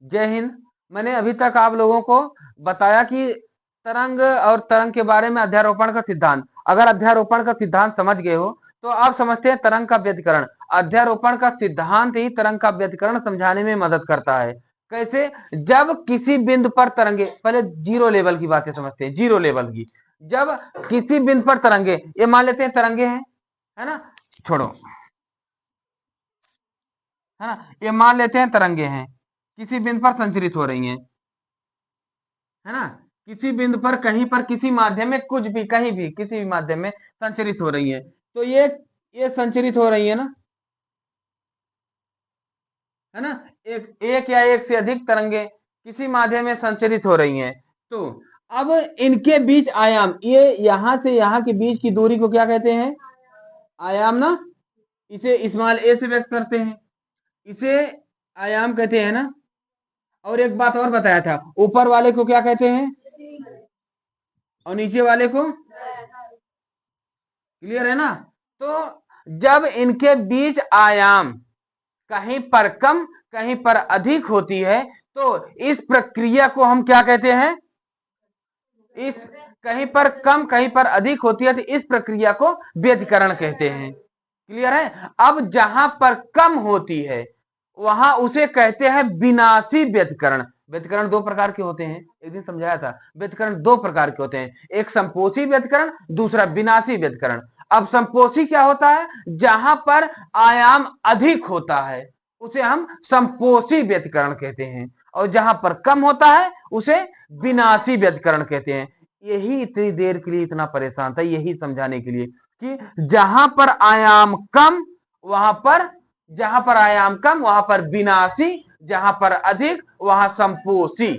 जय हिंद। मैंने अभी तक आप लोगों को बताया कि तरंग और तरंग के बारे में अध्यारोपण का सिद्धांत। अगर अध्यारोपण का सिद्धांत समझ गए हो तो आप समझते हैं तरंग का व्यतिकरण। अध्यारोपण का सिद्धांत ही तरंग का व्यतिकरण समझाने में मदद करता है। कैसे? जब किसी बिंदु पर तरंगे, पहले जीरो लेवल की बातें समझते हैं, जीरो लेवल की। जब किसी बिंदु पर तरंगे, ये मान लेते हैं तरंगे हैं, है ना, छोड़ो, है ना, ये मान लेते हैं तरंगे हैं, किसी बिंदु पर संचरित हो रही हैं, है ना, किसी बिंदु पर कहीं पर किसी माध्यम में कुछ भी कहीं भी किसी भी माध्यम में संचरित हो रही है। तो ये संचरित हो रही है ना, है ना, एक या एक से अधिक तरंगे किसी माध्यम में संचरित हो रही हैं। तो अब इनके बीच आयाम, ये यहां से यहां के बीच की दूरी को क्या कहते हैं? आयाम ना। इसे स्मॉल ए से व्यक्त करते हैं, इसे आयाम कहते हैं ना। और एक बात और बताया था, ऊपर वाले को क्या कहते हैं और नीचे वाले को? क्लियर है ना? तो जब इनके बीच आयाम कहीं पर कम कहीं पर अधिक होती है तो इस प्रक्रिया को हम क्या कहते हैं? इस कहीं पर कम कहीं पर अधिक होती है तो इस प्रक्रिया को व्यतिकरण कहते हैं। क्लियर है? अब जहां पर कम होती है वहां उसे कहते हैं विनाशी व्यतिकरण। व्यतिकरण दो प्रकार के होते हैं, एक दिन समझाया था। व्यतिकरण दो प्रकार के होते हैं, एक संपोषी व्यतिकरण, दूसरा विनाशी व्यतिकरण। अब संपोषी क्या होता है? जहां पर आयाम अधिक होता है उसे हम संपोषी व्यतिकरण कहते हैं, और जहां पर कम होता है उसे विनाशी व्यतिकरण कहते हैं। यही इतनी देर के लिए इतना परेशान था, यही समझाने के लिए कि जहां पर आयाम कम वहां पर जहां पर आयाम कम वहां पर विनाशी, जहां पर अधिक वहां संपोषी,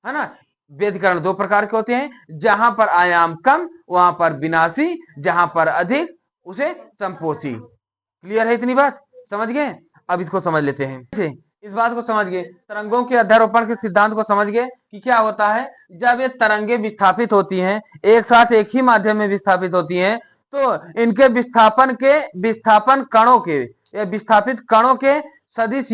है ना। व्यतिकरण दो प्रकार के होते हैं, जहां पर आयाम कम वहां पर विनाशी, जहां पर अधिक उसे संपोषी। क्लियर है? इतनी बात समझ गए? अब इसको समझ लेते हैं। इस बात को समझ गए, तरंगों के अध्यारोपण के सिद्धांत को समझ गए कि क्या होता है जब ये तरंगे विस्थापित होती हैं, एक साथ एक ही माध्यम में विस्थापित होती हैं, तो इनके विस्थापन कणों के या विस्थापित कणों के सदिश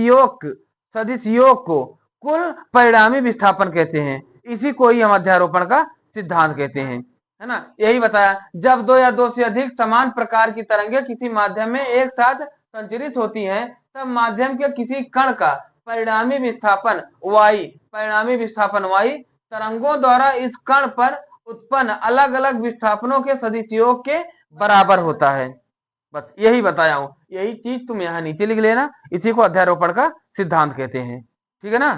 योग को कुल परिणामी विस्थापन कहते हैं। इसी को ही हम अध्यारोपण का सिद्धांत कहते हैं, है ना। यही बताया, जब दो या दो से अधिक समान प्रकार की तरंगे किसी माध्यम में एक साथ संचरित होती हैं तब माध्यम के किसी कण का परिणामी विस्थापन y तरंगों द्वारा इस कण पर उत्पन्न अलग अलग विस्थापनों के सदिशयोग के बराबर होता है। बस यही बताया हूं, यही चीज तुम यहां नीचे लिख लेना। इसी को अध्यारोपण का सिद्धांत कहते हैं। ठीक है ना।